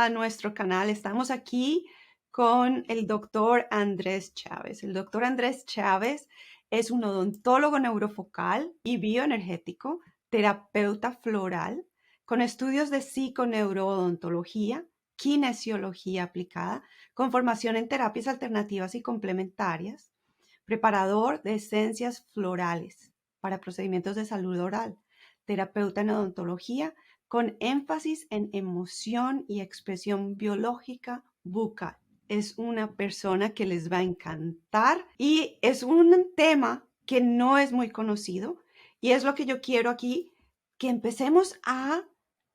a nuestro canal. Estamos aquí con el doctor Andrés Chávez. El doctor Andrés Chávez es un odontólogo neurofocal y bioenergético, terapeuta floral, con estudios de psiconeuroodontología, kinesiología aplicada, con formación en terapias alternativas y complementarias, preparador de esencias florales para procedimientos de salud oral, terapeuta en odontología, con énfasis en emoción y expresión biológica bucal. Es una persona que les va a encantar y es un tema que no es muy conocido y es lo que yo quiero aquí, que empecemos a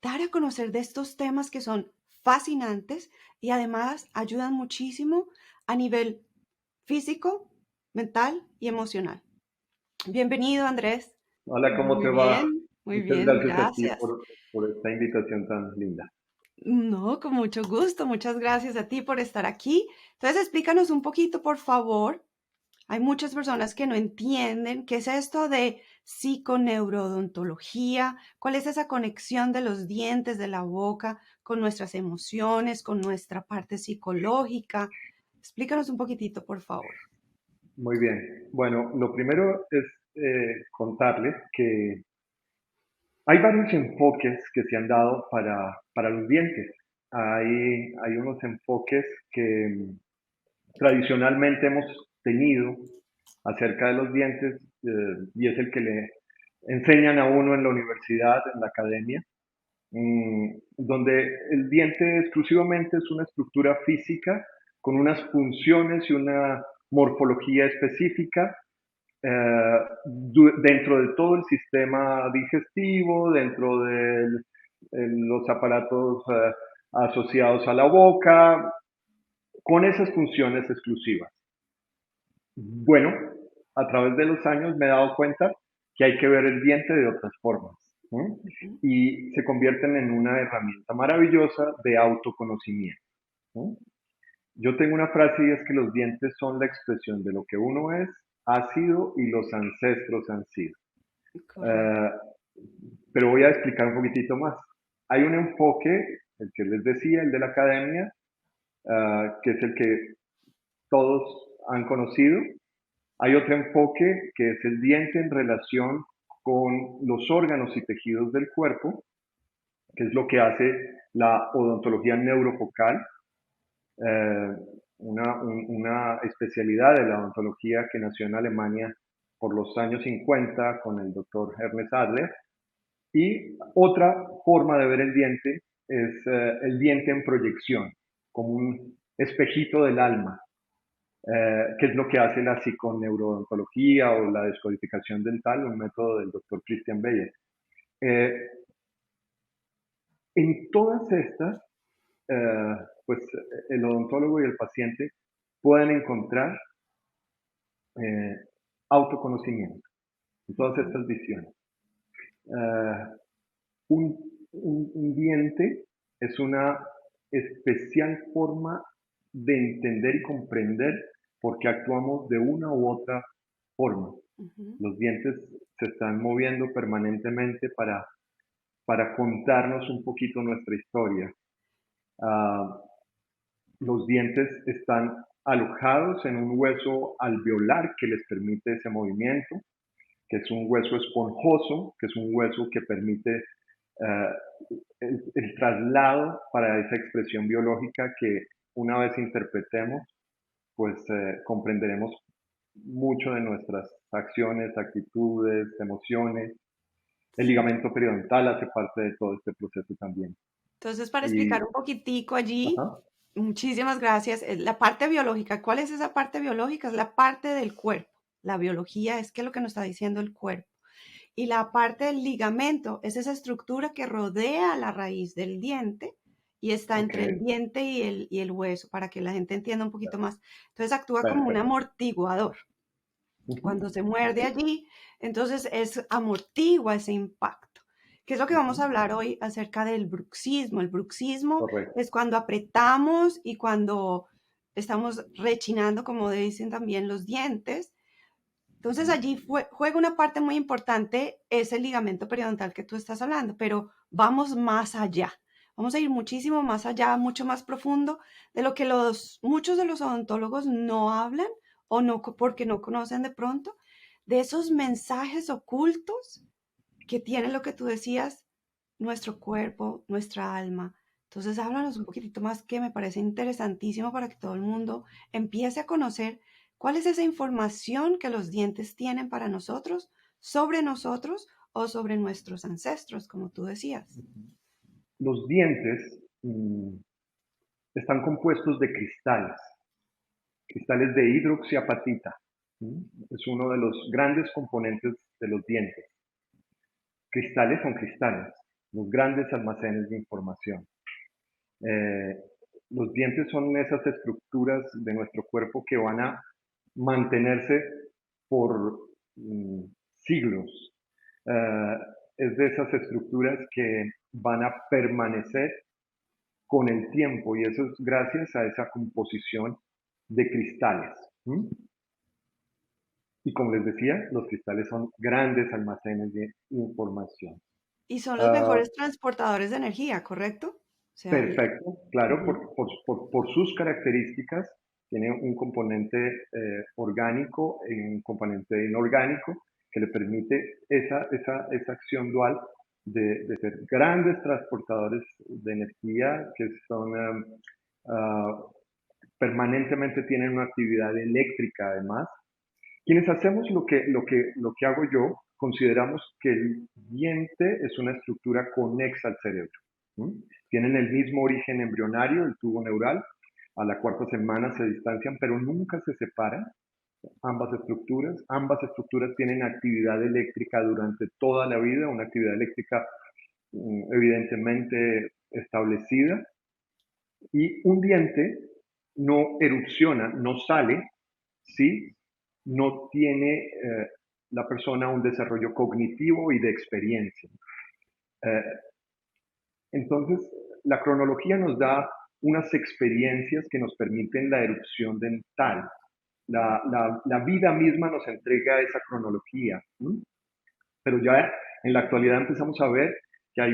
dar a conocer de estos temas que son fascinantes y además ayudan muchísimo a nivel físico, mental y emocional. Bienvenido, Andrés. Hola, ¿cómo te va? Muy Muchas bien, gracias a ti gracias. por esta invitación tan linda. No, con mucho gusto. Muchas gracias a ti por estar aquí. Entonces, explícanos un poquito, por favor. Hay muchas personas que no entienden qué es esto de psiconeurodontología, cuál es esa conexión de los dientes, de la boca, con nuestras emociones, con nuestra parte psicológica. Explícanos un poquitito, por favor. Muy bien. Bueno, lo primero es contarles que hay varios enfoques que se han dado para los dientes. Hay unos enfoques que tradicionalmente hemos tenido acerca de los dientes y es el que le enseñan a uno en la universidad, en la academia, donde el diente exclusivamente es una estructura física con unas funciones y una morfología específica dentro de todo el sistema digestivo, dentro de los aparatos asociados a la boca, con esas funciones exclusivas. Bueno, a través de los años me he dado cuenta que hay que ver el diente de otras formas, ¿no? Ujú. Y se convierten en una herramienta maravillosa de autoconocimiento, ¿no? Yo tengo una frase y es que los dientes son la expresión de lo que uno es, ha sido y los ancestros han sido. Correcto. Eh, pero voy a explicar un poquitito más. Hay un enfoque, el que les decía, el de la academia, que es el que todos han conocido. Hay otro enfoque que es el diente en relación con los órganos y tejidos del cuerpo, que es lo que hace la odontología neurofocal, eh, una especialidad de la odontología que nació en Alemania por los años 50 con el doctor Ernest Adler. Y otra forma de ver el diente es el diente en proyección, como un espejito del alma, que es lo que hace la psiconeurodontología o la descodificación dental, un método del doctor Christian Beyer. Eh, en todas estas, eh, pues el odontólogo y el paciente pueden encontrar eh, autoconocimiento en todas Ujú. estas visiones. Eh, un, un diente es una especial forma de entender y comprender por qué actuamos de una u otra forma. Ujú. Los dientes se están moviendo permanentemente para contarnos un poquito nuestra historia. Uh, los dientes están alojados en un hueso alveolar que les permite ese movimiento, que es un hueso esponjoso, que es un hueso que permite el traslado para esa expresión biológica que una vez interpretemos, pues comprenderemos mucho de nuestras acciones, actitudes, emociones. El Sí. ligamento periodontal hace parte de todo este proceso también. Entonces, para explicar Y, un poquitico allí, ajá, muchísimas gracias. La parte biológica, ¿cuál es esa parte biológica? Es la parte del cuerpo. La biología es qué es lo que nos está diciendo el cuerpo. Y la parte del ligamento es esa estructura que rodea la raíz del diente y está ok, entre el diente y el hueso, para que la gente entienda un poquito más. Entonces, actúa como un perfecto. amortiguador. Ujú, Cuando se muerde allí, entonces es amortigua ese impacto. ¿Qué es lo que vamos a ujú, hablar hoy acerca del bruxismo? El bruxismo correcto. es cuando apretamos y cuando estamos rechinando, como dicen también los dientes. Entonces Ujú, allí juega una parte muy importante ese ligamento periodontal que tú estás hablando, pero vamos más allá. Vamos a ir muchísimo más allá, mucho más profundo de lo que muchos de los odontólogos no hablan o no porque no conocen de pronto, de esos mensajes ocultos que tiene lo que tú decías, nuestro cuerpo, nuestra alma. Entonces, háblanos un poquitito más que me parece interesantísimo para que todo el mundo empiece a conocer cuál es esa información que los dientes tienen para nosotros o sobre nuestros ancestros, como tú decías. Los dientes están compuestos de cristales de hidroxiapatita. Es uno de los grandes componentes de los dientes. Cristales son cristales, los grandes almacenes de información. Eh, los dientes son esas estructuras de nuestro cuerpo que van a mantenerse por siglos. Eh, es de esas estructuras que van a permanecer con el tiempo y eso es gracias a esa composición de cristales. Y como les decía, los cristales son grandes almacenes de información. Y son los Uh, mejores transportadores de energía, ¿correcto? O sea, Perfecto, claro, ujú. por sus características, tiene un componente orgánico y un componente inorgánico que le permite esa acción dual de ser grandes transportadores de energía que son permanentemente tienen una actividad eléctrica además. Quienes hacemos lo que hago yo, consideramos que el diente es una estructura conexa al cerebro. ¿Sí? Tienen el mismo origen embrionario, el tubo neural. A la cuarta semana se distancian, pero nunca se separan ambas estructuras. Ambas estructuras tienen actividad eléctrica durante toda la vida, una actividad eléctrica evidentemente establecida. Y un diente no erupciona, no sale, ¿sí? No tiene la persona un desarrollo cognitivo y de experiencia. Eh, entonces, la cronología nos da unas experiencias que nos permiten la erupción dental. La vida misma nos entrega esa cronología. ¿Sí? Pero ya en la actualidad empezamos a ver que hay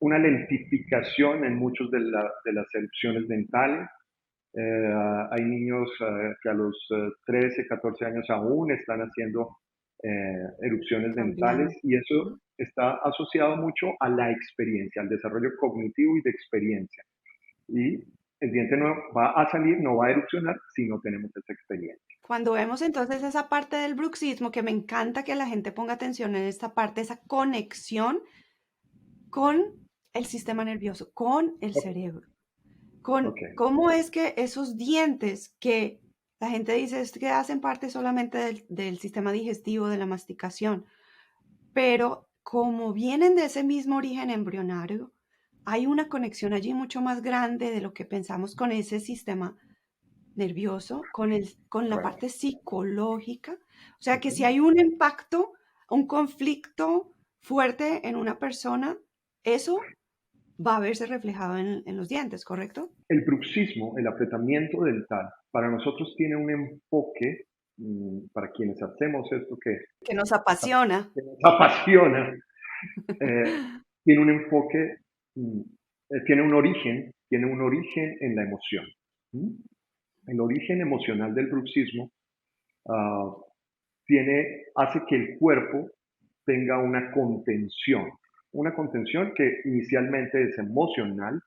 una lentificación en muchas de las erupciones dentales. Hay niños que a los 13, 14 años aún están haciendo erupciones dentales Cambiando. y eso Ujú. está asociado mucho a la experiencia, al desarrollo cognitivo y de experiencia. Y el diente no va a salir, no va a erupcionar si no tenemos esa experiencia. Cuando vemos entonces esa parte del bruxismo, que me encanta que la gente ponga atención en esta parte, esa conexión con el sistema nervioso, con el cerebro, Ok, con cómo es que esos dientes que la gente dice es que hacen parte solamente del sistema digestivo, de la masticación, pero como vienen de ese mismo origen embrionario, hay una conexión allí mucho más grande de lo que pensamos con ese sistema nervioso, con la correcto. parte psicológica. O sea que si Ujú. hay un impacto, un conflicto fuerte en una persona, eso va a verse reflejado en los dientes, ¿correcto? El bruxismo, el apretamiento dental, para nosotros tiene un enfoque, para quienes hacemos esto Que nos apasiona. que nos apasiona, eh, tiene un enfoque, mm, tiene un origen en la emoción. ¿Mm? El origen emocional del bruxismo ah, hace que el cuerpo tenga una contención que inicialmente es emocional,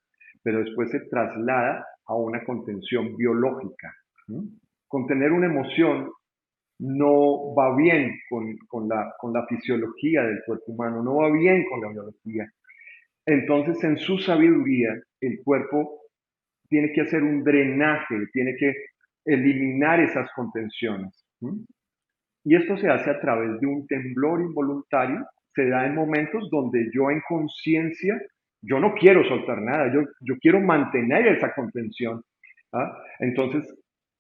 pero después se traslada a una contención biológica. ¿Mm? Contener una emoción no va bien con la fisiología del cuerpo humano, no va bien con la biología. Entonces, en su sabiduría, el cuerpo tiene que hacer un drenaje, tiene que eliminar esas contenciones. ¿Sí? Y esto se hace a través de un temblor involuntario, se da en momentos donde yo en conciencia, yo no quiero soltar nada, yo quiero mantener esa contención. ¿Ah? Entonces,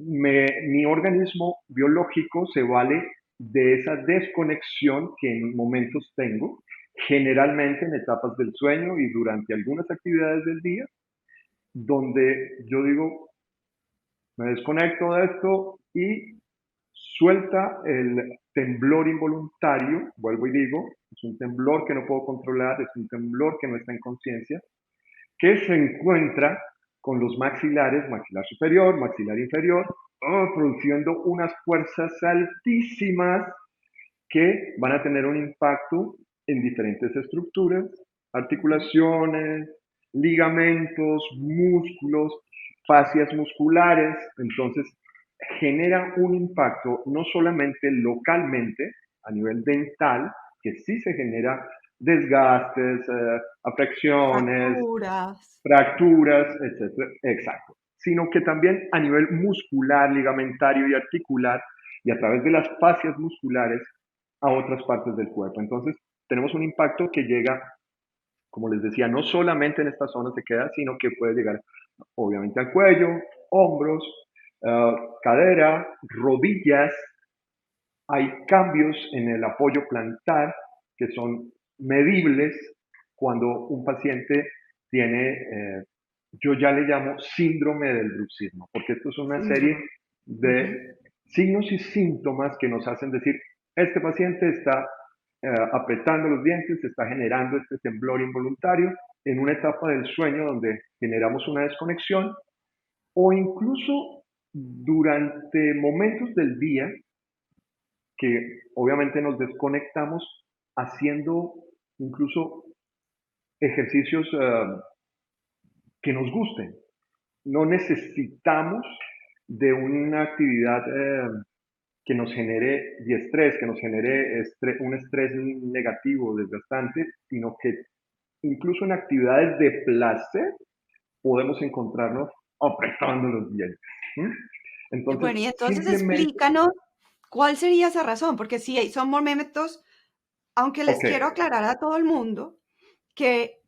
mi organismo biológico se vale de esa desconexión que en momentos tengo, generalmente en etapas del sueño y durante algunas actividades del día, donde yo digo, me desconecto de esto y suelta temblor involuntario, vuelvo y digo, es un temblor que no puedo controlar, es un temblor que no está en conciencia, que se encuentra con los maxilares, maxilar superior, maxilar inferior, produciendo unas fuerzas altísimas que van a tener un impacto en diferentes estructuras, articulaciones, ligamentos, músculos, fascias musculares. Entonces, genera un impacto no solamente localmente, a nivel dental, que sí se genera desgastes, afecciones, Fracturas. fracturas, etcétera, exacto, sino que también a nivel muscular, ligamentario y articular y a través de las fascias musculares a otras partes del cuerpo. Entonces, tenemos un impacto que llega, como les decía, no solamente en esta zona se queda, sino que puede llegar obviamente al cuello, hombros, cadera, rodillas. Hay cambios en el apoyo plantar que son medibles cuando un paciente tiene, yo ya le llamo síndrome del bruxismo, porque esto es una serie Síndrome. Ujú. de signos y síntomas que nos hacen decir, este paciente está apretando los dientes, está generando este temblor involuntario en una etapa del sueño donde generamos una desconexión o incluso durante momentos del día que obviamente nos desconectamos haciendo incluso ejercicios que nos gusten. No necesitamos de una actividad que nos genere estrés, que nos genere un estrés negativo, desgastante, sino que incluso en actividades de placer podemos encontrarnos apretando los dientes. ¿Sí? Entonces, Bueno, y entonces simplemente, explícanos cuál sería esa razón, porque sí, son momentos, aunque les ok, quiero aclarar a todo el mundo que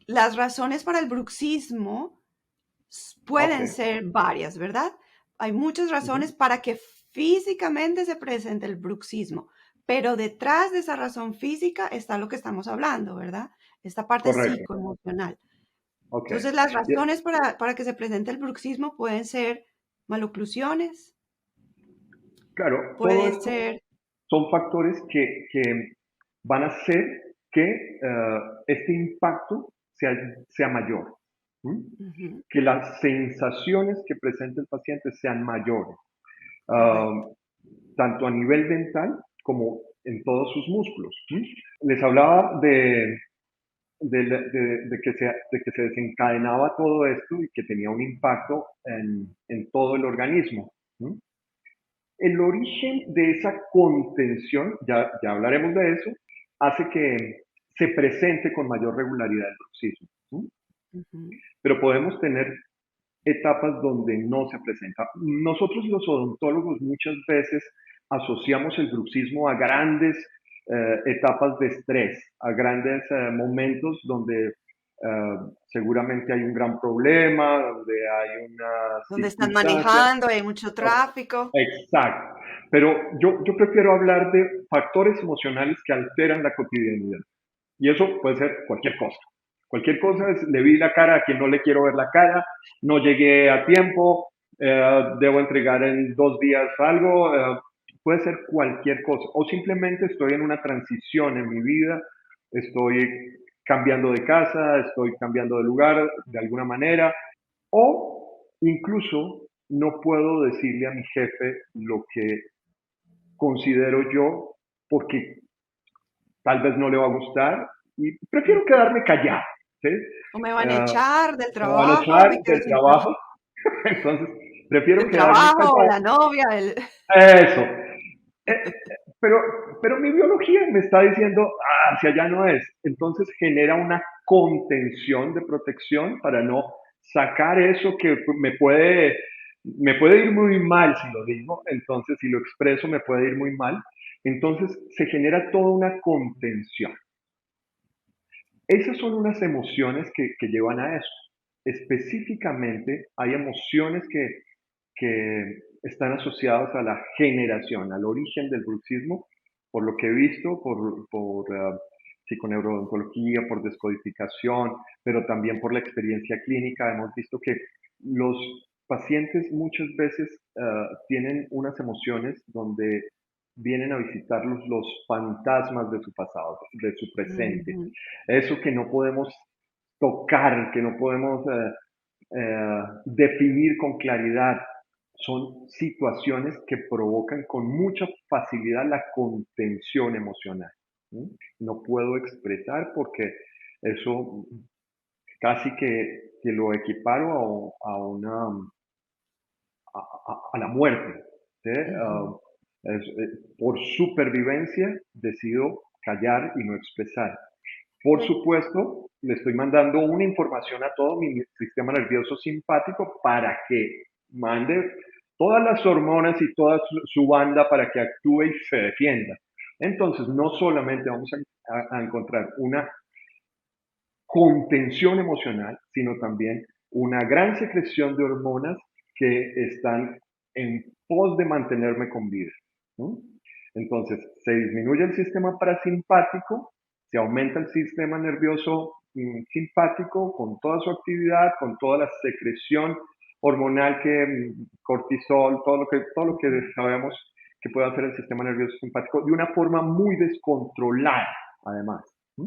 las razones para el bruxismo ok, pueden ser varias, ¿verdad? Hay muchas razones uh-huh, para que físicamente se presente el bruxismo, pero detrás de esa razón física está lo que estamos hablando, ¿verdad? Esta parte correcto, psicoemocional. ok. Entonces, las razones para que se presente el bruxismo pueden ser maloclusiones, Claro, todo puede esto ser, son factores que van a hacer que este impacto sea mayor, ¿sí? ujú, Que las sensaciones que presenta el paciente sean mayores, correcto. uh, tanto a nivel dental como en todos sus músculos. ¿Sí? Les hablaba de que se desencadenaba todo esto y que tenía un impacto en todo el organismo. ¿Sí? El origen de esa contención, ya hablaremos de eso, hace que se presente con mayor regularidad el bruxismo. ¿Sí? Ujú. Pero podemos tener etapas donde no se presenta. Nosotros los odontólogos muchas veces asociamos el bruxismo a grandes etapas de estrés, a grandes momentos donde seguramente hay un gran problema, donde hay unas Donde están circunstancias. manejando, hay mucho tráfico. Exacto. Pero yo prefiero hablar de factores emocionales que alteran la cotidianidad. Y eso puede ser cualquier cosa. Cualquier cosa es, le vi la cara a quien no le quiero ver la cara, no llegué a tiempo, debo entregar en 2 días algo, puede ser cualquier cosa. O simplemente estoy en una transición en mi vida, estoy cambiando de casa, estoy cambiando de lugar de alguna manera, o incluso no puedo decirle a mi jefe lo que considero yo porque tal vez no le va a gustar y prefiero Ujú. quedarme callado, ¿sí? O me van a Uh, echar del me van a trabajo, echar me quedo del sin trabajo, trabajo, entonces prefiero del quedarme trabajo, o callado. la novia, Eso. Pero, pero mi biología me está diciendo, hacia allá no es. Entonces genera una contención de protección para no sacar eso que me puede ir muy mal si lo digo, entonces si lo expreso me puede ir muy mal. Entonces se genera toda una contención. Esas son unas emociones que llevan a eso. Específicamente hay emociones que están asociadas a la generación, al origen del bruxismo, por lo que he visto, por psiconeurodontología, por descodificación, pero también por la experiencia clínica. Hemos visto que los pacientes muchas veces tienen unas emociones donde vienen a visitarlos los fantasmas de su pasado, de su presente. Ujú. Eso que no podemos tocar, que no podemos definir con claridad, son situaciones que provocan con mucha facilidad la contención emocional. ¿Sí? No puedo expresar porque eso casi que lo equiparo a la muerte. ¿Sí? Ujú. Por supervivencia decido callar y no expresar. Por supuesto, le estoy mandando una información a todo mi sistema nervioso simpático para que mande todas las hormonas y toda su banda para que actúe y se defienda. Entonces, no solamente vamos a encontrar una contención emocional, sino también una gran secreción de hormonas que están en pos de mantenerme con vida. ¿No? Entonces, se disminuye el sistema parasimpático, se aumenta el sistema nervioso simpático con toda su actividad, con toda la secreción hormonal que cortisol, todo lo que Ujú. sabemos que puede hacer el sistema nervioso simpático de una forma muy descontrolada, además. ¿Sí?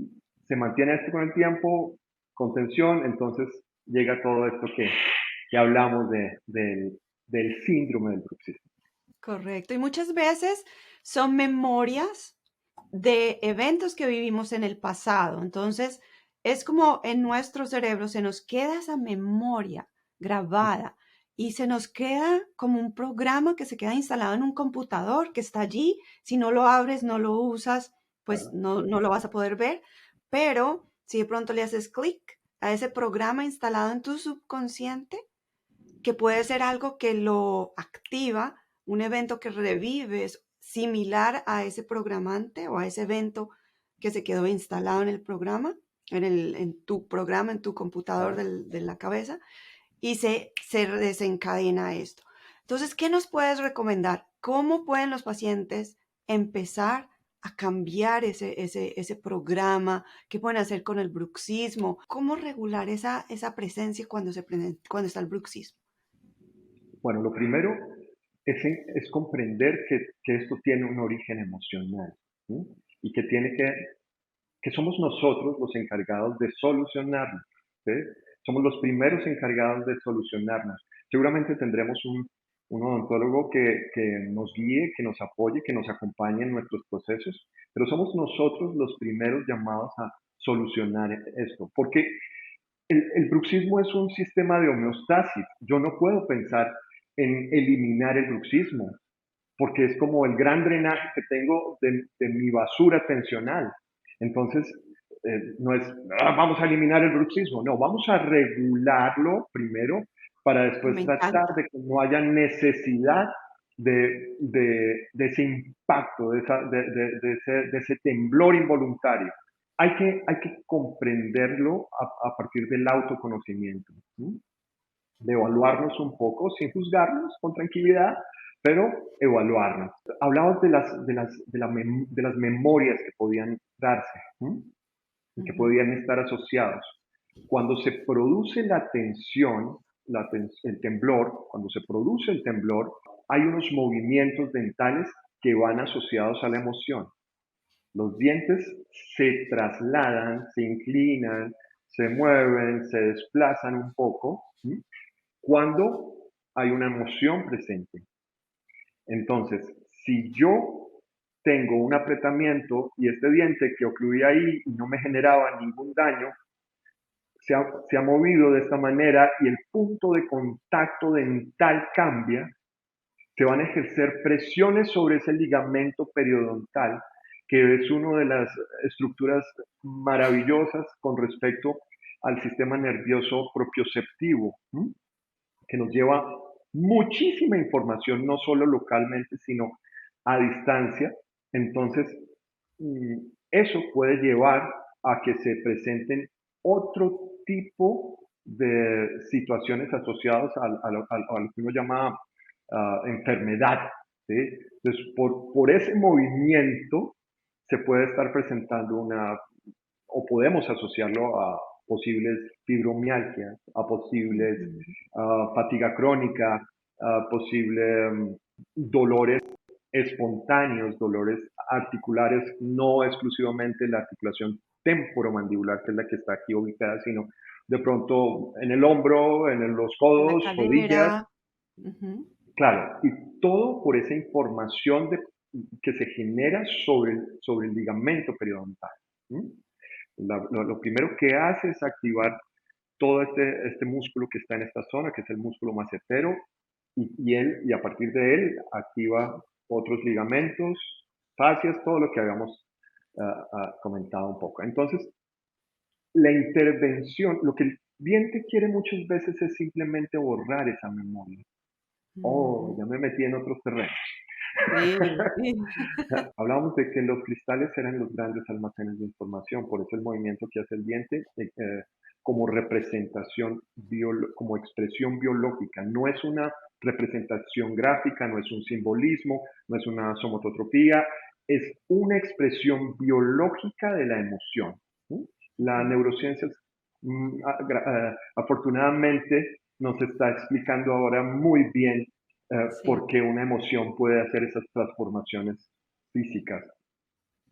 Se mantiene esto con el tiempo, con tensión, entonces llega todo esto que hablamos del síndrome del bruxismo. Correcto. Y muchas veces son memorias de eventos que vivimos en el pasado. Entonces, es como en nuestro cerebro se nos queda esa memoria grabada y se nos queda como un programa que se queda instalado en un computador que está allí. Si no lo abres, no lo usas, pues Claro. no lo vas a poder ver. Pero si de pronto le haces clic a ese programa instalado en tu subconsciente, que puede ser algo que lo activa, un evento que revives similar a ese programante o a ese evento que se quedó instalado en el programa, en tu programa, en tu computador Claro. de la cabeza, y se desencadena esto. Entonces, ¿qué nos puedes recomendar? ¿Cómo pueden los pacientes empezar a cambiar ese programa? ¿Qué pueden hacer con el bruxismo? ¿Cómo regular esa presencia cuando está el bruxismo? Bueno, lo primero es comprender que esto tiene un origen emocional, ¿sí? Y que somos nosotros los encargados de solucionarlo. ¿Sí? Somos los primeros encargados de solucionarnos. Seguramente tendremos un odontólogo que nos guíe, que nos apoye, que nos acompañe en nuestros procesos, pero somos nosotros los primeros llamados a solucionar esto, porque el bruxismo es un sistema de homeostasis. Yo no puedo pensar en eliminar el bruxismo, porque es como el gran drenaje que tengo de mi basura tensional. Entonces, no es, vamos a eliminar el bruxismo, no, vamos a regularlo primero para después Me tratar encanta. de que no haya necesidad de ese impacto, de ese temblor involuntario. Hay que comprenderlo a partir del autoconocimiento, ¿sí? De evaluarnos un poco, sin juzgarnos, con tranquilidad, pero evaluarnos. Hablabas de las memorias que podían darse, ¿sí? Y que Ujú. podían estar asociados. Cuando se produce la tensión, el temblor, cuando se produce el temblor, hay unos movimientos dentales que van asociados a la emoción. Los dientes se trasladan, se inclinan, se mueven, se desplazan un poco, ¿sí? Cuando hay una emoción presente. Entonces, si yo tengo un apretamiento y este diente que ocluía ahí y no me generaba ningún daño, se ha movido de esta manera y el punto de contacto dental cambia, se van a ejercer presiones sobre ese ligamento periodontal, que es una de las estructuras maravillosas con respecto al sistema nervioso propioceptivo, ¿sí? Que nos lleva muchísima información, no solo localmente, sino a distancia. Entonces, eso puede llevar a que se presenten otro tipo de situaciones asociadas a lo que uno llama enfermedad. ¿Sí? Entonces, por ese movimiento se puede estar presentando o podemos asociarlo a posibles fibromialgias, a posibles Ujú. fatiga crónica, a posibles dolores espontáneos, dolores articulares, no exclusivamente la articulación temporomandibular, que es la que está aquí ubicada, sino de pronto en el hombro, en los En la codos, rodillas, cadera. Ujú. claro, y todo por esa información que se genera sobre el ligamento periodontal. ¿Mm? Lo primero que hace es activar todo este músculo que está en esta zona, que es el músculo macetero, y a partir de él activa otros ligamentos, fascias, todo lo que habíamos comentado un poco. Entonces, la intervención, lo que el diente quiere muchas veces es simplemente borrar esa memoria. Oh, Ujú. ya me metí en otros terrenos. Sí, sí. Hablábamos de que los cristales eran los grandes almacenes de información, por eso el movimiento que hace el diente como representación, como expresión biológica, no es una representación gráfica, no es un simbolismo, no es una somototropía, es una expresión biológica de la emoción. ¿Sí? La Ujú. neurociencia, afortunadamente, nos está explicando ahora muy bien Sí. por qué una emoción puede hacer esas transformaciones físicas.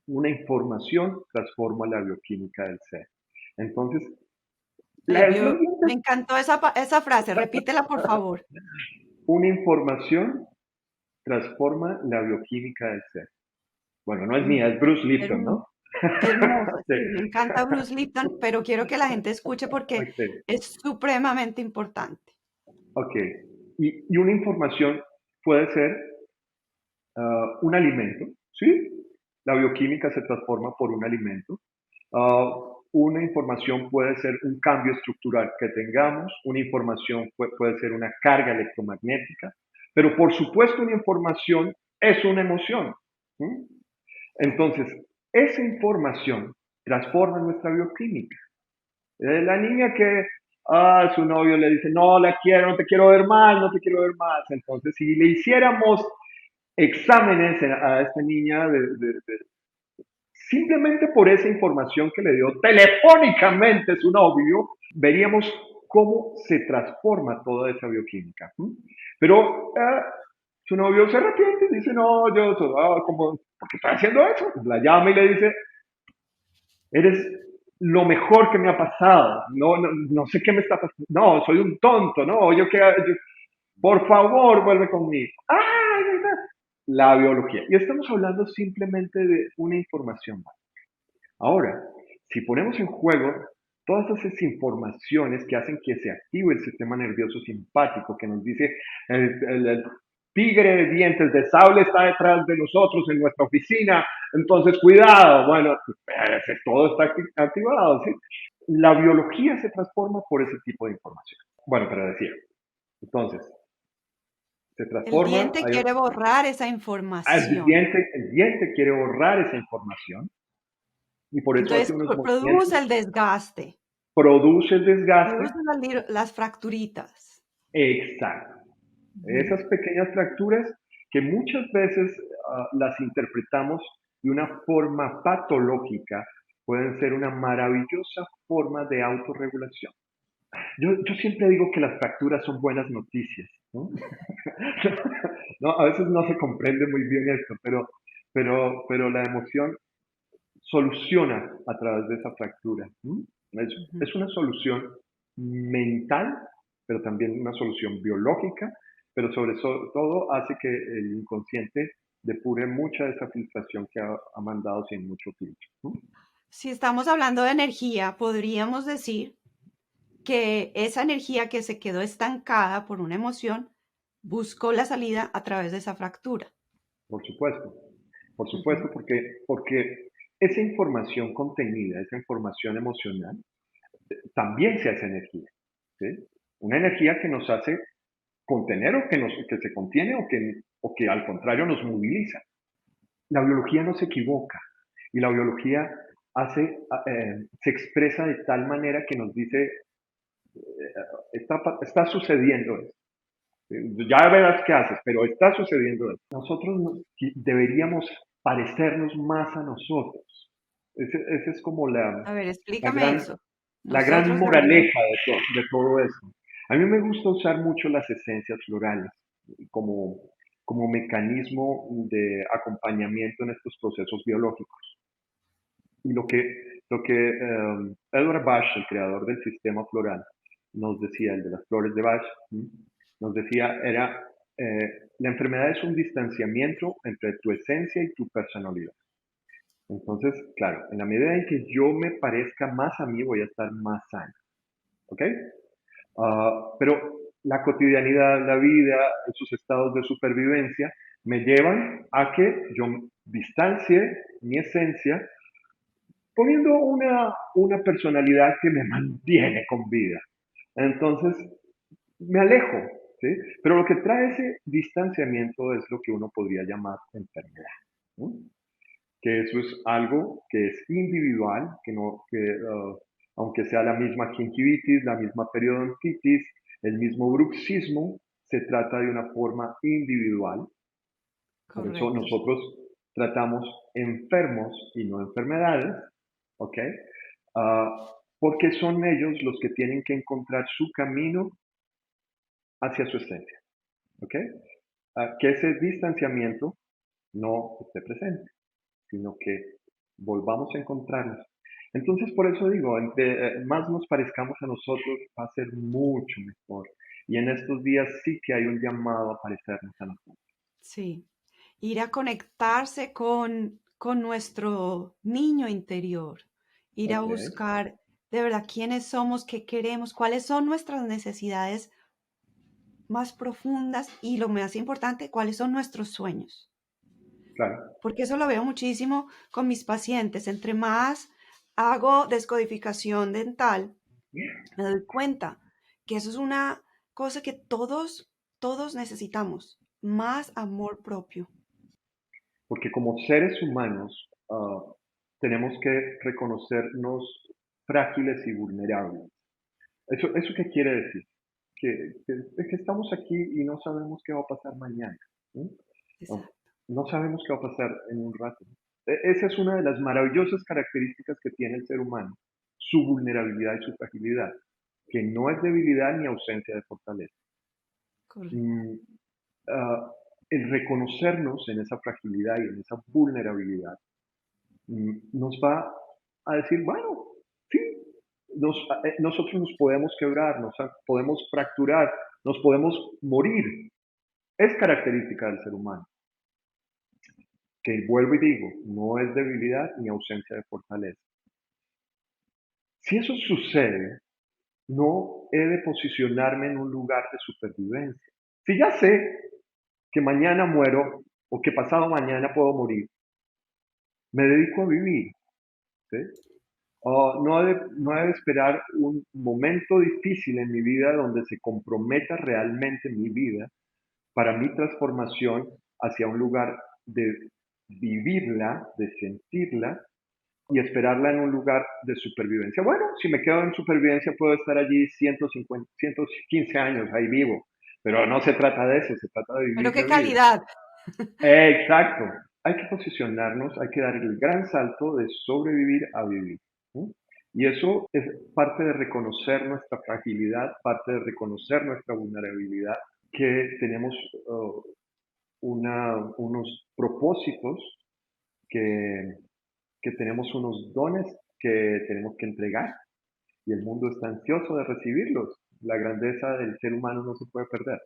Una información transforma la bioquímica del ser. Entonces, los Me dientes, encantó esa frase, repítela por favor. una información transforma la bioquímica del ser. Bueno, no es Mm, mía, es Bruce Lipton, hermo- ¿no? Hermoso, Sí. sí, me encanta Bruce Lipton, pero quiero que la gente escuche porque Ok, es supremamente importante. ok. Y una información puede ser un alimento, ¿sí? La bioquímica se transforma por un alimento. Una información puede ser un cambio estructural que tengamos, una información puede ser una carga electromagnética, pero por supuesto una información es una emoción. ¿Sí? Entonces, esa información transforma nuestra bioquímica. La niña que su novio le dice, no la quiero, no te quiero ver más, no te quiero ver más. Entonces, si le hiciéramos exámenes a esta niña simplemente por esa información que le dio telefónicamente su novio, veríamos cómo se transforma toda esa bioquímica. ¿Mm? Pero su novio se arrepiente y dice, no, yo, ¿cómo, ¿por qué estás haciendo eso? La llama y le dice, eres lo mejor que me ha pasado, no sé qué me está pasando, no, soy un tonto, no, por favor, vuelve conmigo. ¡Ay! La biología. Y estamos hablando simplemente de una información más. Ahora, si ponemos en juego todas esas informaciones que hacen que se active el sistema nervioso simpático, que nos dice el tigre de dientes de sable está detrás de nosotros en nuestra oficina, entonces cuidado, bueno, todo está activado, ¿sí? La biología se transforma por ese tipo de información. Bueno, pero decía, entonces, se El transforma, diente quiere borrar esa información. el diente quiere borrar esa información y por eso hace Entonces unos movimientos, produce el desgaste, produce el desgaste. produce las fracturitas. Exacto. Ujú. Esas pequeñas fracturas que muchas veces las interpretamos de una forma patológica pueden ser una maravillosa forma de autorregulación. Yo siempre digo que las fracturas son buenas noticias, ¿no? No, a veces no se comprende muy bien esto, pero la emoción soluciona a través de esa fractura. ¿Mm? Ujú. Es una solución mental, pero también una solución biológica, pero sobre todo hace que el inconsciente depure mucha de esa filtración que ha mandado sin mucho filtro. ¿Mm? Si estamos hablando de energía, podríamos decir que esa energía que se quedó estancada por una emoción buscó la salida a través de esa fractura. Por Ujú. supuesto, porque esa información contenida, esa información emocional, también se hace energía. ¿Sí? Una energía que nos hace contener que se contiene o que al contrario nos moviliza. La biología no se equivoca y la biología se expresa de tal manera que nos dice, está sucediendo esto. Ya verás qué haces, pero está sucediendo esto. Nosotros deberíamos parecernos más a nosotros. Esa es como A ver, la explícame gran, eso. la gran Nosotros deberíamos... moraleja de todo esto. A mí me gusta usar mucho las esencias florales como, como mecanismo de acompañamiento en estos procesos biológicos. Y lo que Edward Bach, el creador del sistema floral, nos decía, el de las flores de Bach, nos decía era, la enfermedad es un distanciamiento entre tu esencia y tu personalidad. Entonces, claro, en la medida en que yo me parezca más a mí, voy a estar más sano. ¿Ok? Pero la cotidianidad, la vida, esos estados de supervivencia, me llevan a que yo distancie mi esencia poniendo una personalidad que me mantiene con vida. Entonces, me alejo, ¿sí? Pero lo que trae ese distanciamiento es lo que uno podría llamar enfermedad, ¿no? Que eso es algo que es individual, que no, aunque sea la misma gingivitis, la misma periodontitis, el mismo bruxismo, se trata de una forma individual. Por eso Correcto. nosotros tratamos enfermos y no enfermedades, ¿ok? Porque son ellos los que tienen que encontrar su camino hacia su esencia, ¿ok? Que ese distanciamiento no esté presente, sino que volvamos a encontrarnos. Entonces, por eso digo, entre más nos parezcamos a nosotros, va a ser mucho mejor. Y en estos días sí que hay un llamado a parecernos a nosotros. Sí. Ir a conectarse con nuestro niño interior. Ir a Ok, buscar de verdad quiénes somos, qué queremos, cuáles son nuestras necesidades más profundas y lo más importante, cuáles son nuestros sueños. claro. Porque eso lo veo muchísimo con mis pacientes. Entre más hago descodificación dental, me doy cuenta que eso es una cosa que todos necesitamos, más amor propio. Porque como seres humanos tenemos que reconocernos frágiles y vulnerables. ¿Eso qué quiere decir? Que estamos aquí y no sabemos qué va a pasar mañana. ¿Sí? No, Exacto. no sabemos qué va a pasar en un rato. Esa es una de las maravillosas características que tiene el ser humano, su vulnerabilidad y su fragilidad, que no es debilidad ni ausencia de fortaleza. Correcto. Mm, ah, el reconocernos en esa fragilidad y en esa vulnerabilidad nos va a decir, bueno, sí, nosotros nos podemos quebrar, nos podemos fracturar, nos podemos morir. Es característica del ser humano, que vuelvo y digo, no es debilidad ni ausencia de fortaleza. Si eso sucede, no he de posicionarme en un lugar de supervivencia. Si ya sé que mañana muero o que pasado mañana puedo morir, me dedico a vivir. ¿Sí? No he de esperar un momento difícil en mi vida donde se comprometa realmente mi vida para mi transformación hacia un lugar de vivirla, de sentirla y esperarla en un lugar de supervivencia. Bueno, si me quedo en supervivencia puedo estar allí 150, 115 años, ahí vivo, pero no se trata de eso, se trata de Pero vivir qué la vida. calidad. Exacto. Hay que posicionarnos, hay que dar el gran salto de sobrevivir a vivir. ¿Sí? Y eso es parte de reconocer nuestra fragilidad, parte de reconocer nuestra vulnerabilidad, que tenemos unos propósitos, que, que tenemos unos dones que tenemos que entregar y el mundo está ansioso de recibirlos. La grandeza del ser humano no se puede perder.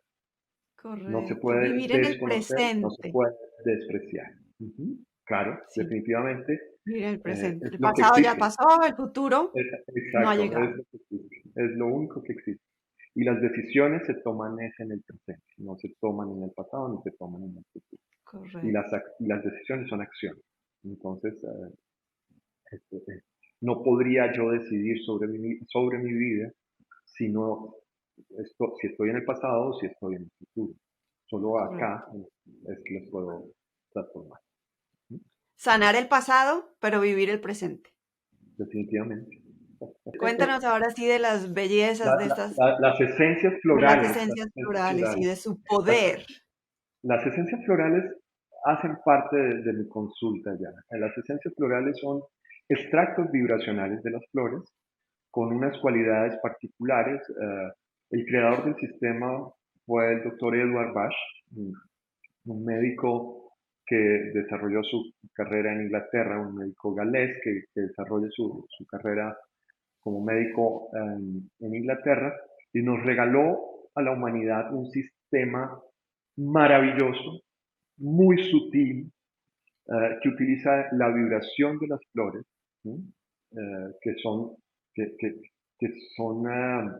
No se Correcto. puede Vivir en el desconocer, no se presente. puede despreciar. Ujú. Claro, Sí, definitivamente vivir en el presente. es El lo que pasado ya existe. pasó, el futuro no ha Exacto, es llegado. lo que existe. Es lo único que existe. Y las decisiones se toman es en el presente, no se toman en el pasado ni se toman en el futuro. Y Correcto. y las decisiones son acciones. Entonces, este, no podría yo decidir sobre mi vida si no si estoy en el pasado o si estoy en el futuro. Solo acá Correcto. es que los puedo transformar. ¿Sí? Sanar el pasado, pero vivir el presente. Definitivamente. Cuéntanos ahora sí de las bellezas de estas, Las esencias de las florales, esencias florales y de su poder. las, las esencias florales hacen parte de mi consulta ya. Las esencias florales son extractos vibracionales de las flores con unas cualidades particulares. El creador del sistema fue el doctor Edward Bach. un médico que desarrolló su carrera en Inglaterra, un médico galés que desarrolla su carrera como médico en Inglaterra y nos regaló a la humanidad un sistema maravilloso, muy sutil, que utiliza la vibración de las flores, ¿sí? Que son, que son ah,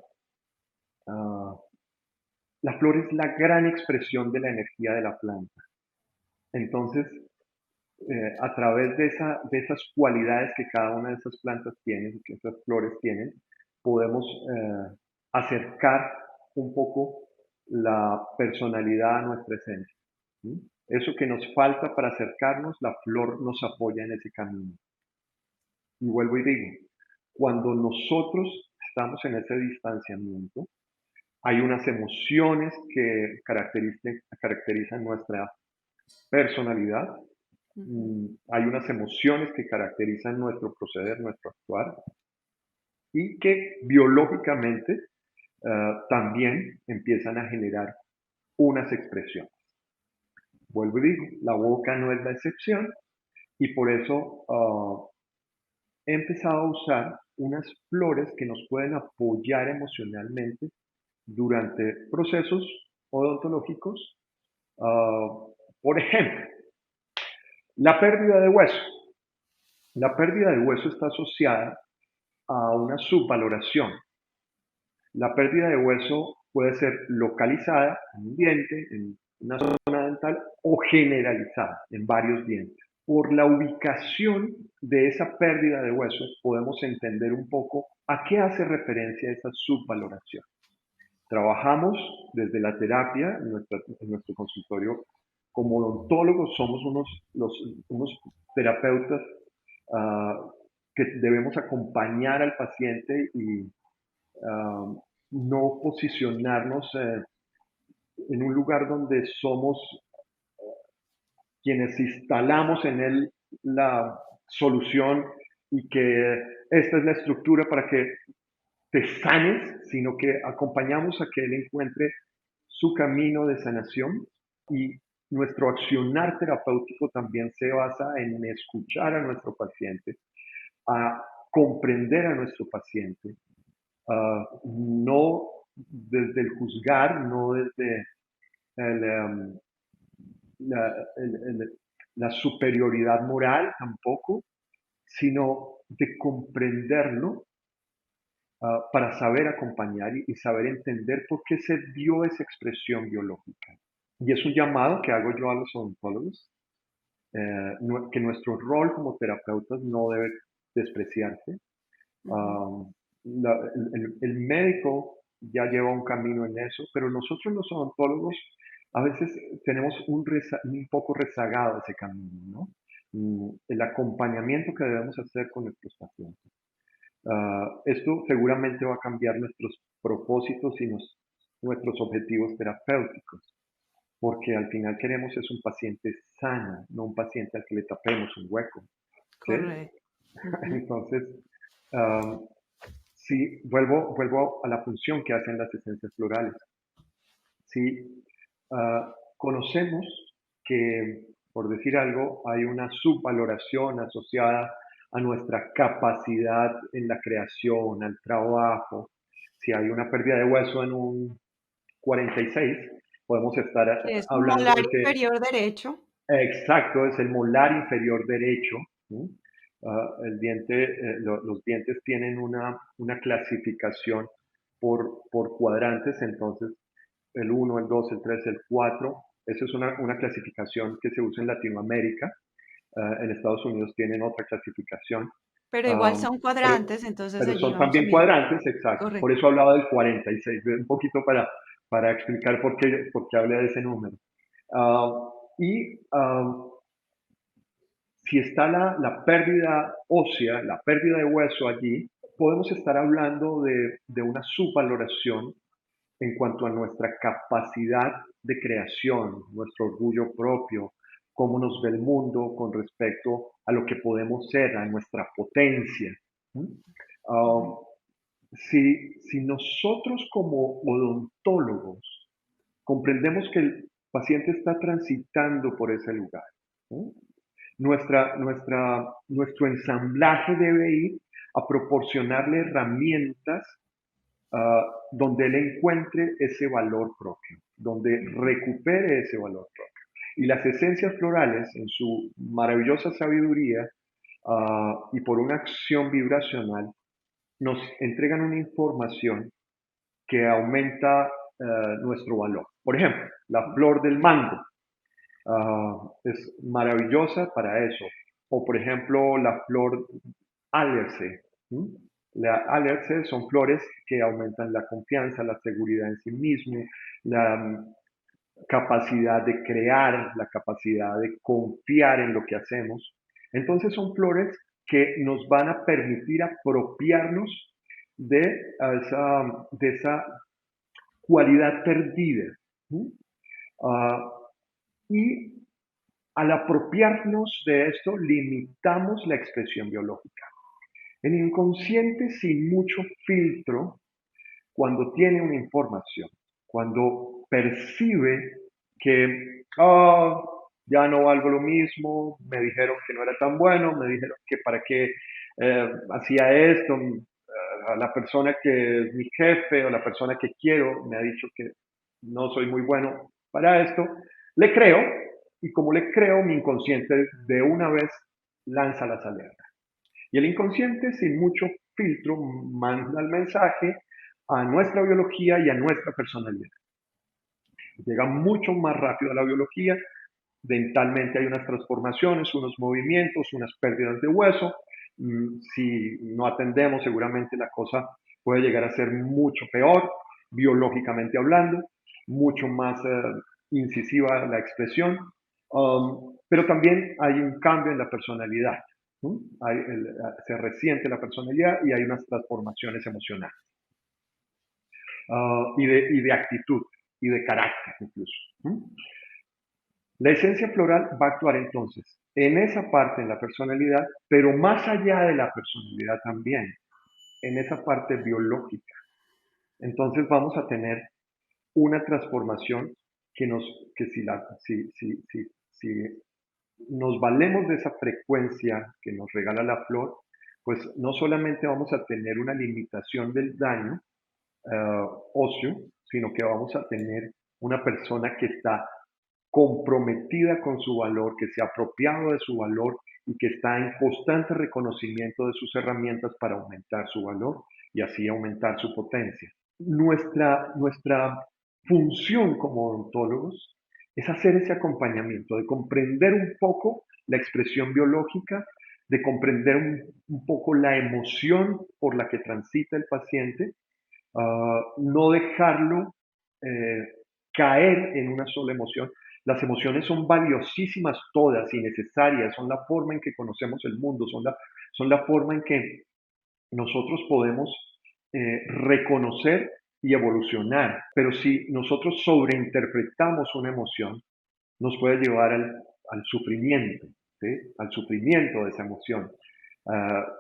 la flor es la gran expresión de la energía de la planta. Entonces, a través de esas cualidades que cada una de esas plantas tiene, que esas flores tienen, podemos acercar un poco la personalidad a nuestra esencia. ¿Sí? Eso que nos falta para acercarnos, la flor nos apoya en ese camino. Y vuelvo y digo, cuando nosotros estamos en ese distanciamiento, hay unas emociones que caracterizan nuestra personalidad, Ujú. hay unas emociones que caracterizan nuestro proceder, nuestro actuar, y que biológicamente también empiezan a generar unas expresiones. Vuelvo y digo, la boca no es la excepción y por eso he empezado a usar unas flores que nos pueden apoyar emocionalmente durante procesos odontológicos. Por ejemplo, la pérdida de hueso. La pérdida de hueso está asociada a una subvaloración. La pérdida de hueso puede ser localizada en un diente, en una zona dental o generalizada en varios dientes. Por la ubicación de esa pérdida de hueso podemos entender un poco a qué hace referencia esa subvaloración. Trabajamos desde la terapia en nuestro consultorio como odontólogos, somos unos terapeutas uh, que debemos acompañar al paciente y no posicionarnos en un lugar donde somos quienes instalamos en él la solución y que esta es la estructura para que te sanes, sino que acompañamos a que él encuentre su camino de sanación y nuestro accionar terapéutico también se basa en escuchar a nuestro paciente, a comprender a nuestro paciente, no desde el juzgar, no desde el, la superioridad moral tampoco, sino de comprenderlo para saber acompañar y saber entender por qué se dio esa expresión biológica. Y es un llamado que hago yo a los odontólogos, que nuestro rol como terapeutas no debe despreciarse. Ujú. El médico ya lleva un camino en eso, pero nosotros los odontólogos a veces tenemos un poco rezagado ese camino, ¿no? El acompañamiento que debemos hacer con nuestros pacientes. Esto seguramente va a cambiar nuestros propósitos y nuestros objetivos terapéuticos, porque al final queremos es un paciente sano, no un paciente al que le tapemos un hueco, ¿sí? Correcto. Ujú. Entonces, um, sí, vuelvo a la función que hacen las esencias florales. Sí, conocemos que, por decir algo, hay una subvaloración asociada a nuestra capacidad en la creación, al trabajo. Si hay una pérdida de hueso en un 46, podemos estar Que es un hablando molar de que inferior derecho. exacto es el molar inferior derecho. ¿Sí? El diente, los dientes tienen una clasificación por cuadrantes, entonces el 1, el 2, el 3, el 4. Esa es una clasificación que se usa en Latinoamérica. En Estados Unidos tienen otra clasificación. Pero igual Um, son pero, cuadrantes, entonces pero allí son vamos a también mirar. cuadrantes, exacto. Por Correcto. eso hablaba del 46, un poquito para explicar por qué hablé de ese número. Y si está la pérdida ósea, la pérdida de hueso allí, podemos estar hablando de una subvaloración en cuanto a nuestra capacidad de creación, nuestro orgullo propio, cómo nos ve el mundo con respecto a lo que podemos ser, a nuestra potencia. ¿Mm? Ujú. Uh, si nosotros como odontólogos comprendemos que el paciente está transitando por ese lugar, ¿no? Nuestro ensamblaje debe ir a proporcionarle herramientas donde él encuentre ese valor propio, donde recupere ese valor propio. Y las esencias florales, en su maravillosa sabiduría y por una acción vibracional, nos entregan una información que aumenta nuestro valor. Por ejemplo, la flor del mango es maravillosa para eso. O por ejemplo, la flor alerce. ¿Mm? La alerce son flores que aumentan la confianza, la seguridad en sí mismo, la capacidad de crear, la capacidad de confiar en lo que hacemos. Entonces son flores que nos van a permitir apropiarnos de esa cualidad perdida. ¿Mm? Uh, y al apropiarnos de esto, limitamos la expresión biológica. El inconsciente, sin mucho filtro, cuando tiene una información, cuando percibe que ya no valgo lo mismo, me dijeron que no era tan bueno, me dijeron que para qué hacía esto, a la persona que es mi jefe o la persona que quiero me ha dicho que no soy muy bueno para esto, le creo y como le creo, mi inconsciente de una vez lanza las alertas. Y el inconsciente, sin mucho filtro, manda el mensaje a nuestra biología y a nuestra personalidad. Llega mucho más rápido a la biología, dentalmente hay unas transformaciones, unos movimientos, unas pérdidas de hueso. Si no atendemos, seguramente la cosa puede llegar a ser mucho peor, biológicamente hablando, mucho más incisiva la expresión, pero también hay un cambio en la personalidad. Se resiente la personalidad y hay unas transformaciones emocionales y de actitud y de carácter incluso. La esencia floral va a actuar entonces en esa parte, en la personalidad, pero más allá de la personalidad también, en esa parte biológica. Entonces vamos a tener una transformación que si nos valemos de esa frecuencia que nos regala la flor, pues no solamente vamos a tener una limitación del daño óseo, sino que vamos a tener una persona que está comprometida con su valor, que se ha apropiado de su valor y que está en constante reconocimiento de sus herramientas para aumentar su valor y así aumentar su potencia. Nuestra función como odontólogos es hacer ese acompañamiento, de comprender un poco la expresión biológica, de comprender un poco la emoción por la que transita el paciente, no dejarlo caer en una sola emoción. Las emociones son valiosísimas todas y necesarias, son la forma en que conocemos el mundo, son la forma en que nosotros podemos reconocer y evolucionar. Pero si nosotros sobreinterpretamos una emoción, nos puede llevar al sufrimiento, ¿sí? Al sufrimiento de esa emoción.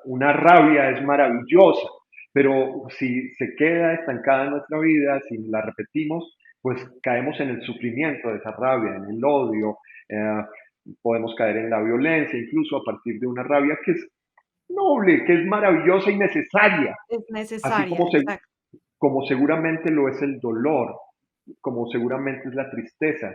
Una rabia es maravillosa, pero si se queda estancada en nuestra vida, si la repetimos, pues caemos en el sufrimiento de esa rabia, en el odio, podemos caer en la violencia, incluso a partir de una rabia que es noble, que es maravillosa y necesaria, Es así necesaria, exacto. como seguramente lo es el dolor, como seguramente es la tristeza,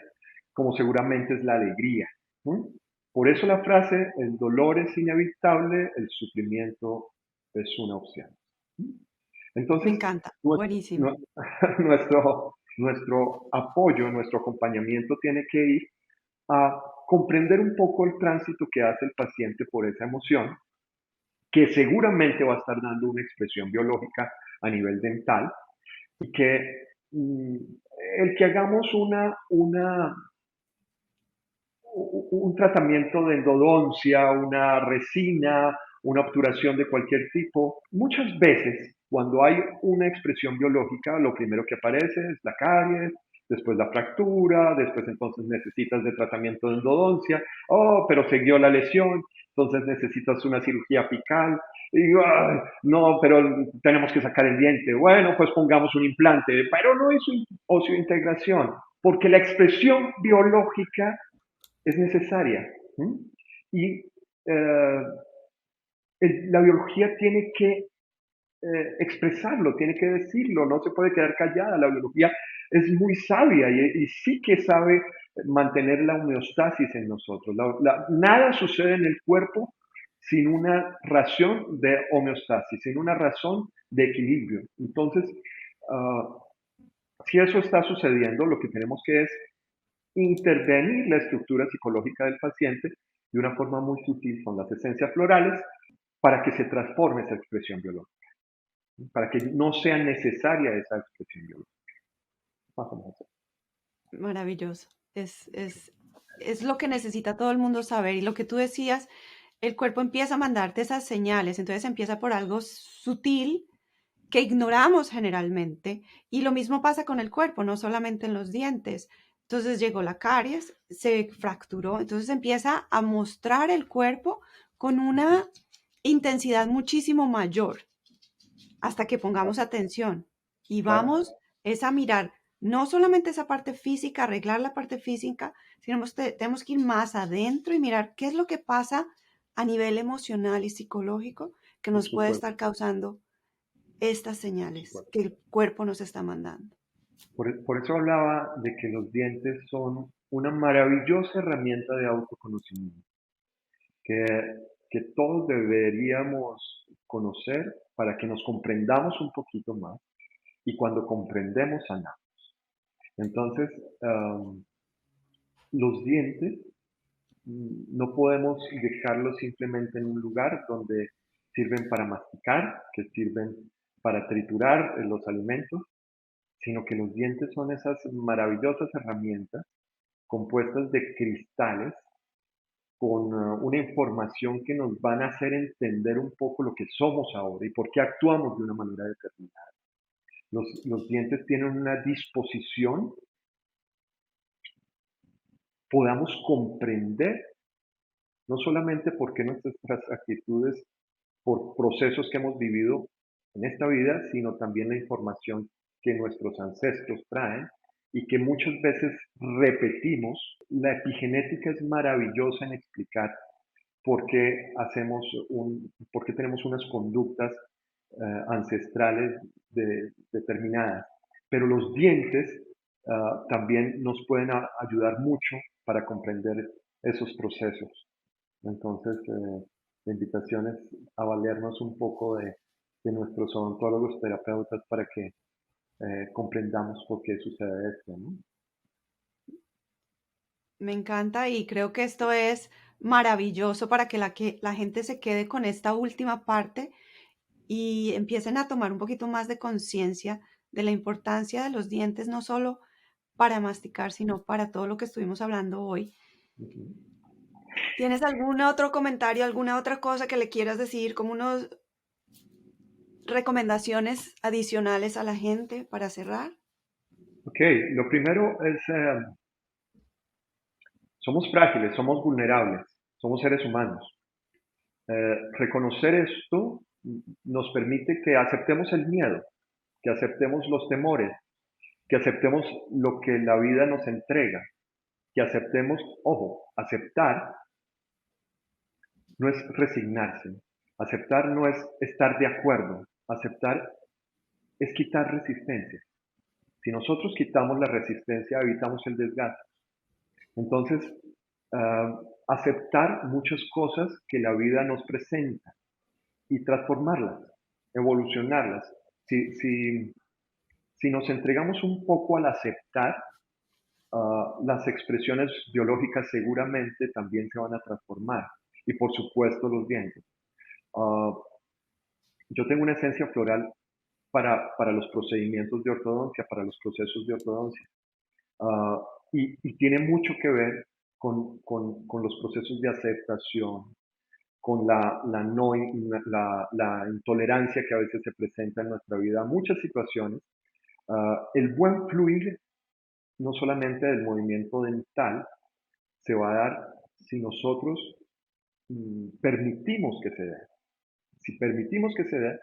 como seguramente es la alegría. ¿Mm? Por eso la frase, el dolor es inevitable, el sufrimiento es una opción. ¿Mm? Me Entonces, encanta, buenísimo. nuestro apoyo, nuestro acompañamiento tiene que ir a comprender un poco el tránsito que hace el paciente por esa emoción, que seguramente va a estar dando una expresión biológica a nivel dental, y que el que hagamos un tratamiento de endodoncia, una resina, una obturación de cualquier tipo, muchas veces cuando hay una expresión biológica, lo primero que aparece es la caries, después la fractura, después entonces necesitas de tratamiento de endodoncia, pero siguió la lesión, entonces necesitas una cirugía apical, y no, pero tenemos que sacar el diente, bueno, pues pongamos un implante, pero no es osseointegración. porque la expresión biológica es necesaria. ¿Mm? Y eh, la biología tiene que expresarlo, tiene que decirlo, no se puede quedar callada. La biología es muy sabia y sí que sabe mantener la homeostasis en nosotros. Nada sucede en el cuerpo sin una razón de homeostasis, sin una razón de equilibrio. Entonces, si eso está sucediendo, lo que tenemos que es intervenir la estructura psicológica del paciente de una forma muy sutil con las esencias florales para que se transforme esa expresión biológica, para que no sea necesaria esa expresión biológica. Más o menos. Maravilloso. Es lo que necesita todo el mundo saber. Y lo que tú decías, el cuerpo empieza a mandarte esas señales. Entonces empieza por algo sutil que ignoramos generalmente. Y lo mismo pasa con el cuerpo, no solamente en los dientes. Entonces llegó la caries, se fracturó. Entonces empieza a mostrar el cuerpo con una intensidad muchísimo mayor hasta que pongamos atención y Claro, vamos es a mirar no solamente esa parte física, arreglar la parte física, sino tenemos que ir más adentro y mirar qué es lo que pasa a nivel emocional y psicológico que por nos puede supuesto, estar causando estas por señales supuesto. que el cuerpo nos está mandando. Por eso hablaba de que los dientes son una maravillosa herramienta de autoconocimiento, que, que todos deberíamos conocer para que nos comprendamos un poquito más y cuando comprendemos sanamos. Entonces, los dientes no podemos dejarlos simplemente en un lugar donde sirven para masticar, que sirven para triturar los alimentos, sino que los dientes son esas maravillosas herramientas compuestas de cristales con una información que nos van a hacer entender un poco lo que somos ahora y por qué actuamos de una manera determinada. Los dientes tienen una disposición, podamos comprender no solamente por qué nuestras actitudes, por procesos que hemos vivido en esta vida, sino también la información que nuestros ancestros traen y que muchas veces repetimos. La epigenética es maravillosa en explicar por qué por qué tenemos unas conductas ancestrales determinadas. Pero los dientes también nos pueden ayudar mucho para comprender esos procesos. Entonces, la invitación es a valernos un poco de nuestros odontólogos terapeutas para que comprendamos por qué sucede esto, ¿no? Me encanta y creo que esto es maravilloso para que la gente se quede con esta última parte y empiecen a tomar un poquito más de conciencia de la importancia de los dientes, no solo para masticar, sino para todo lo que estuvimos hablando hoy. Ujú. ¿Tienes algún otro comentario, alguna otra cosa que le quieras decir, como unas recomendaciones adicionales a la gente para cerrar? Ok, lo primero es, somos frágiles, somos vulnerables, somos seres humanos. Reconocer esto nos permite que aceptemos el miedo, que aceptemos los temores, que aceptemos lo que la vida nos entrega, que aceptemos, ojo, aceptar no es resignarse, aceptar no es estar de acuerdo, aceptar es quitar resistencia. Si nosotros quitamos la resistencia, evitamos el desgaste. Entonces, aceptar muchas cosas que la vida nos presenta y transformarlas, evolucionarlas. Si, si, si nos entregamos un poco al aceptar, las expresiones biológicas seguramente también se van a transformar. Y por supuesto los dientes. Uh, yo tengo una esencia floral para los procedimientos de ortodoncia, para los procesos de ortodoncia. Uh, y tiene mucho que ver con los procesos de aceptación, con no, la intolerancia que a veces se presenta en nuestra vida, muchas situaciones. El buen fluir, no solamente del movimiento dental, se va a dar si nosotros permitimos que se dé. Si permitimos que se dé,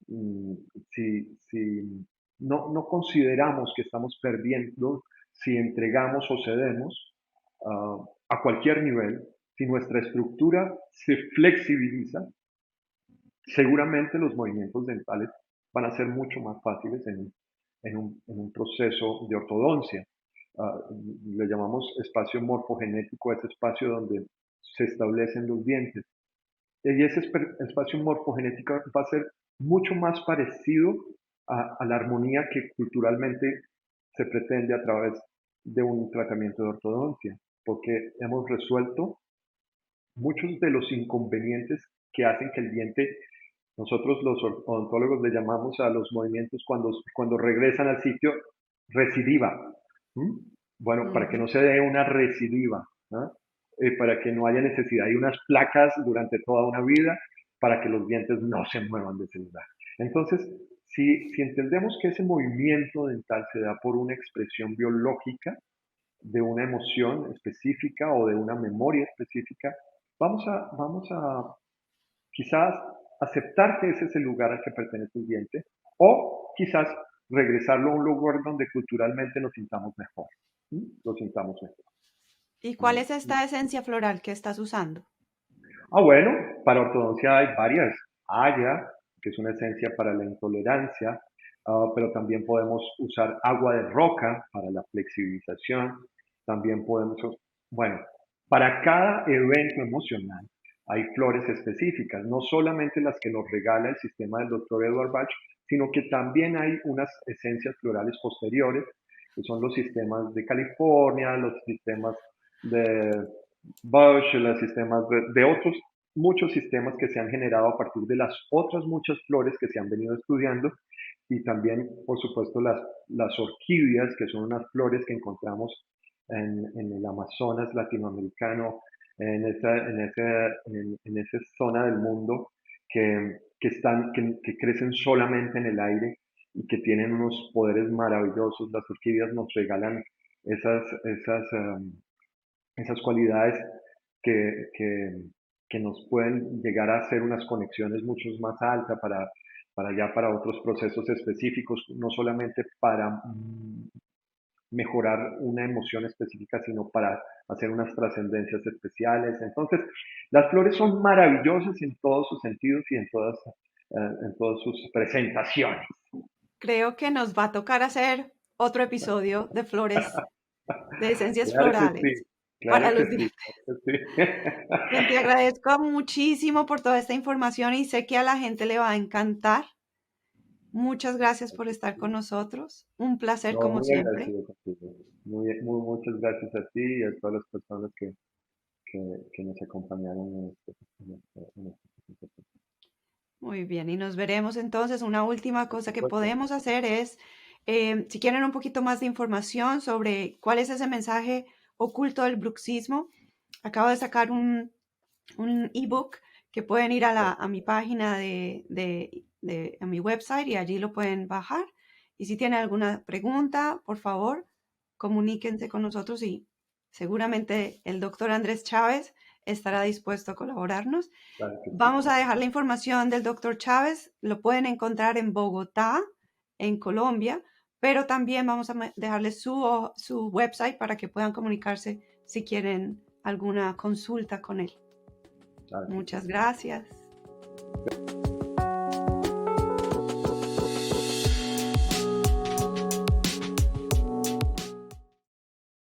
mm, si no consideramos que estamos perdiendo, si entregamos o cedemos a cualquier nivel, si nuestra estructura se flexibiliza, seguramente los movimientos dentales van a ser mucho más fáciles en un proceso de ortodoncia. Le llamamos espacio morfogenético a ese espacio donde se establecen los dientes. Y ese espacio morfogenético va a ser mucho más parecido a la armonía que culturalmente se pretende a través de un tratamiento de ortodoncia, porque hemos resuelto muchos de los inconvenientes que hacen que el diente, nosotros los odontólogos le llamamos a los movimientos cuando regresan al sitio, recidiva. ¿Mm? Bueno, para que Ujú. no se dé una recidiva, ¿no? Para que no haya necesidad de unas placas durante toda una vida, para que los dientes no se muevan de ese lugar. Entonces, si entendemos que ese movimiento dental se da por una expresión biológica, de una emoción específica o de una memoria específica, vamos a quizás aceptar que ese es el lugar al que pertenece el diente o quizás regresarlo a un lugar donde culturalmente nos sintamos mejor. ¿Sí? Lo sintamos mejor. ¿Y cuál es esta esencia floral que estás usando? Bueno, para ortodoncia hay varias. Haya, que es una esencia para la intolerancia, pero también podemos usar agua de roca para la flexibilización. También podemos, bueno, para cada evento emocional hay flores específicas, no solamente las que nos regala el sistema del doctor Edward Bach, sino que también hay unas esencias florales posteriores, que son los sistemas de California, los sistemas de Bosch, los sistemas de otros, muchos sistemas que se han generado a partir de las otras muchas flores que se han venido estudiando y también, por supuesto, las orquídeas, que son unas flores que encontramos en el Amazonas latinoamericano, en esa zona del mundo que crecen solamente en el aire y que tienen unos poderes maravillosos. Las orquídeas nos regalan esas cualidades que, que, que nos pueden llegar a hacer unas conexiones mucho más altas para otros procesos específicos, no solamente para mejorar una emoción específica, sino para hacer unas trascendencias especiales. Entonces, las flores son maravillosas en todos sus sentidos y en todas sus presentaciones. Creo que nos va a tocar hacer otro episodio de flores, de esencias Claro que florales sí, para claro que los sí, dientes. claro que sí. Bien, te agradezco muchísimo por toda esta información y sé que a la gente le va a encantar. Muchas gracias por estar con nosotros. Un placer No, como muy siempre. agradecido contigo. Muchas gracias a ti y a todas las personas que nos acompañaron en este proceso. Muy bien, y nos veremos entonces. Una última cosa que podemos hacer es, si quieren un poquito más de información sobre cuál es ese mensaje oculto del bruxismo, acabo de sacar un ebook que pueden ir a mi página a mi website y allí lo pueden bajar. Y si tienen alguna pregunta, por favor, comuníquense con nosotros y seguramente el doctor Andrés Chávez estará dispuesto a colaborarnos. Claro que sí. Vamos a dejar la información del doctor Chávez. Lo pueden encontrar en Bogotá, en Colombia, pero también vamos a dejarles su website para que puedan comunicarse si quieren alguna consulta con él. Claro que Muchas sí. gracias.